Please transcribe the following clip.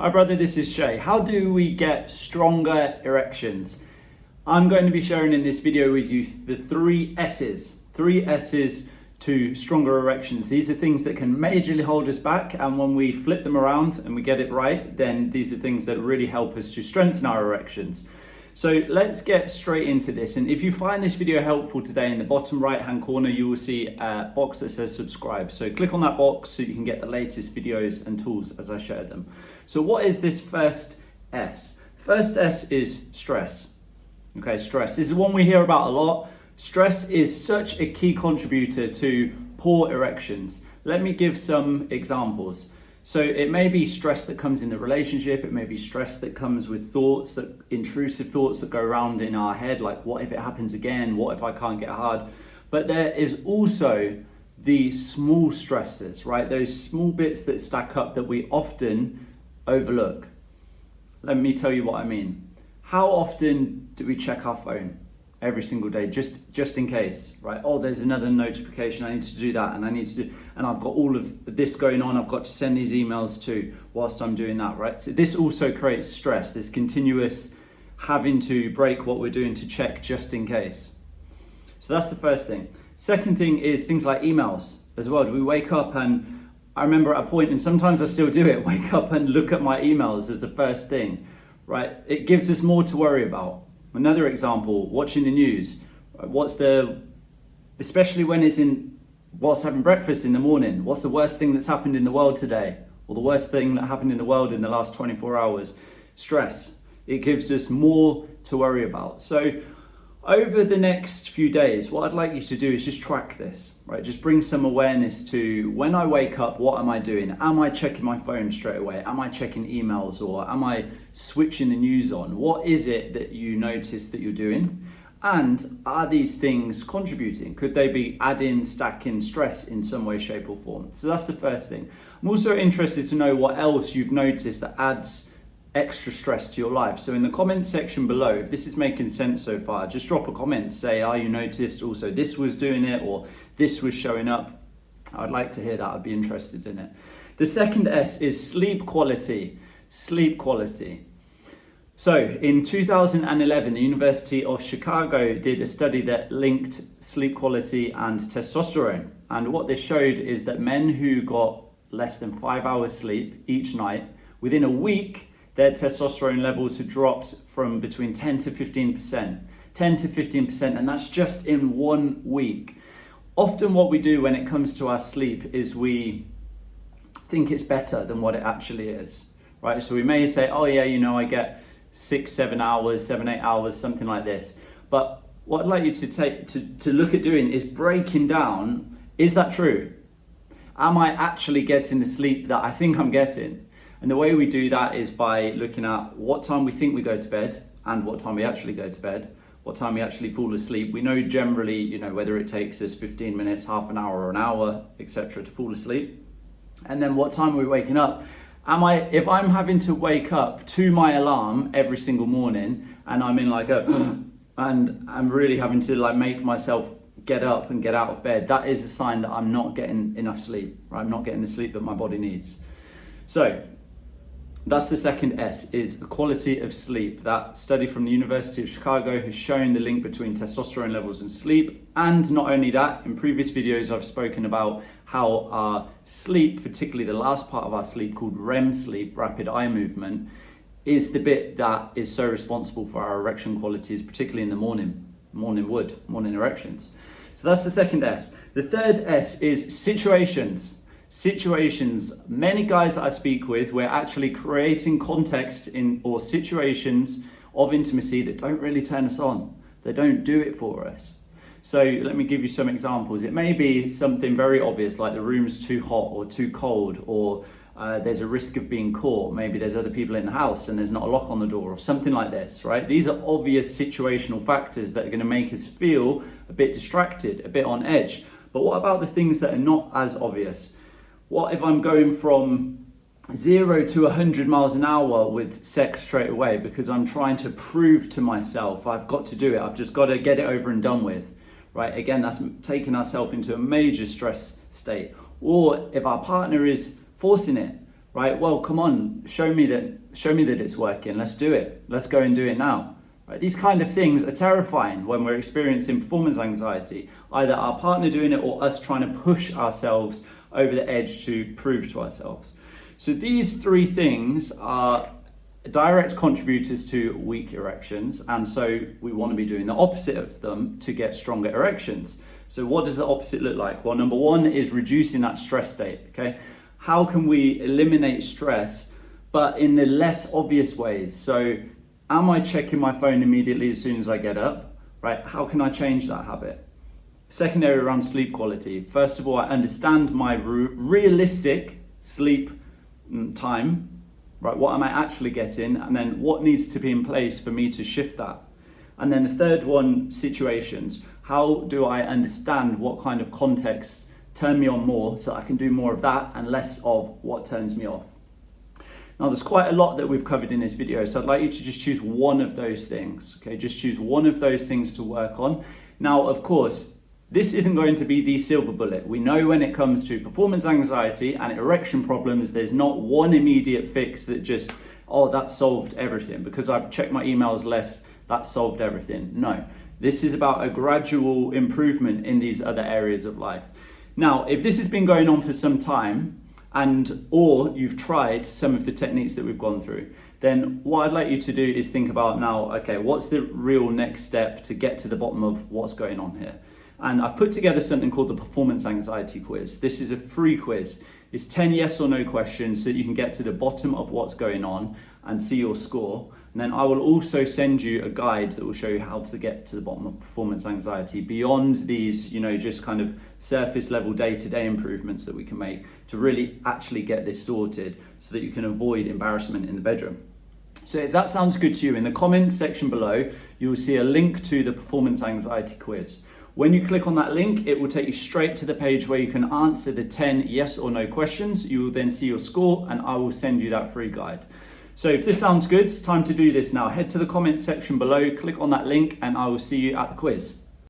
Hi brother, this is Shay. How do we get stronger erections? I'm going to be sharing in this video with you the three S's to stronger erections. These are things that can majorly hold us back, and when we flip them around and we get it right, then these are things that really help us to strengthen our erections. So let's get straight into this. And if you find this video helpful today, in the bottom right hand corner you will see a box that says subscribe. So click on that box so you can get the latest videos and tools as I share them. So what is this first S? First S is stress. Okay, stress. This is one we hear about a lot. Stress is such a key contributor to poor erections. Let me give some examples. So it may be stress that comes in the relationship, it may be stress that comes with thoughts, that intrusive thoughts that go around in our head, like what if it happens again, what if I can't get hard? But there is also the small stresses, right? Those small bits that stack up that we often overlook. Let me tell you what I mean. How often do we check our phone? Every single day, just in case, right? Oh, there's another notification, I need to do that, and I've got all of this going on, I've got to send these emails too whilst I'm doing that, right? So this also creates stress, this continuous having to break what we're doing to check just in case. So that's the first thing. Second thing is things like emails as well. Do we wake up, and I remember at a point, and sometimes I still do it, wake up and look at my emails as the first thing, right? It gives us more to worry about. Another example, watching the news. Especially when it's whilst having breakfast in the morning, what's the worst thing that's happened in the world today? Or the worst thing that happened in the world in the last 24 hours? Stress. It gives us more to worry about. So over the next few days, what I'd like you to do is just track this, right? Just bring some awareness to when I wake up, what am I doing? Am I checking my phone straight away? Am I checking emails, or am I switching the news on? What is it that you notice that you're doing? And are these things contributing? Could they be adding, stacking stress in some way, shape or form? So that's the first thing. I'm also interested to know what else you've noticed that adds extra stress to your life. So in the comment section below, if this is making sense so far, just drop a comment, say, you noticed also this was doing it, or this was showing up. I'd like to hear that, I'd be interested in it. The second S is sleep quality. Sleep quality. So in 2011, the University of Chicago did a study that linked sleep quality and testosterone. And what this showed is that men who got less than 5 hours sleep each night, within a week, their testosterone levels had dropped from between 10 to 15%. 10 to 15%, and that's just in 1 week. Often what we do when it comes to our sleep is we think it's better than what it actually is, right? So we may say, oh yeah, I get 6-7 hours, 7-8 hours, something like this. But what I'd like you to look at doing is breaking down, is that true? Am I actually getting the sleep that I think I'm getting? And the way we do that is by looking at what time we think we go to bed and what time we actually go to bed, what time we actually fall asleep. We know generally, whether it takes us 15 minutes, half an hour or an hour, etc. to fall asleep. And then what time are we waking up? If I'm having to wake up to my alarm every single morning and I'm in and I'm really having to make myself get up and get out of bed, that is a sign that I'm not getting enough sleep, right? I'm not getting the sleep that my body needs. So that's the second S, is the quality of sleep. That study from the University of Chicago has shown the link between testosterone levels and sleep. And not only that, in previous videos I've spoken about how our sleep, particularly the last part of our sleep called REM sleep, rapid eye movement, is the bit that is so responsible for our erection qualities, particularly in the morning erections. So that's the second S. The third S is situations. Many guys that I speak with, we're actually creating context or situations of intimacy that don't really turn us on. They don't do it for us. So let me give you some examples. It may be something very obvious, like the room's too hot or too cold, or there's a risk of being caught. Maybe there's other people in the house and there's not a lock on the door, or something like this, right? These are obvious situational factors that are going to make us feel a bit distracted, a bit on edge. But what about the things that are not as obvious? What if I'm going from 0 to 100 miles an hour with sex straight away because I'm trying to prove to myself I've got to do it, I've just got to get it over and done with, right? Again, that's taking ourselves into a major stress state. Or if our partner is forcing it, right? Well, come on, show me that it's working. Let's do it. Let's go and do it now. Right? These kind of things are terrifying when we're experiencing performance anxiety, either our partner doing it or us trying to push ourselves over the edge to prove to ourselves. So these three things are direct contributors to weak erections, and so we want to be doing the opposite of them to get stronger erections. So what does the opposite look like? Well, number one is reducing that stress state, okay? How can we eliminate stress, but in the less obvious ways? So am I checking my phone immediately as soon as I get up, right? How can I change that habit? Second area around sleep quality. First of all, I understand my realistic sleep time, right? What am I actually getting? And then what needs to be in place for me to shift that? And then the third one, situations. How do I understand what kind of contexts turn me on more so I can do more of that and less of what turns me off? Now, there's quite a lot that we've covered in this video, so I'd like you to just choose one of those things, okay? Just choose one of those things to work on. Now, of course, this isn't going to be the silver bullet. We know when it comes to performance anxiety and erection problems, there's not one immediate fix that just, oh, that solved everything. Because I've checked my emails less, that solved everything. No, this is about a gradual improvement in these other areas of life. Now, if this has been going on for some time, or you've tried some of the techniques that we've gone through, then what I'd like you to do is think about now, okay, what's the real next step to get to the bottom of what's going on here? And I've put together something called the Performance Anxiety Quiz. This is a free quiz. It's 10 yes or no questions so that you can get to the bottom of what's going on and see your score. And then I will also send you a guide that will show you how to get to the bottom of performance anxiety beyond these, just kind of surface level day-to-day improvements that we can make to really actually get this sorted so that you can avoid embarrassment in the bedroom. So if that sounds good to you, in the comments section below, you will see a link to the Performance Anxiety Quiz. When you click on that link, it will take you straight to the page where you can answer the 10 yes or no questions. You will then see your score and I will send you that free guide. So if this sounds good, it's time to do this now. Head to the comment section below, click on that link and I will see you at the quiz.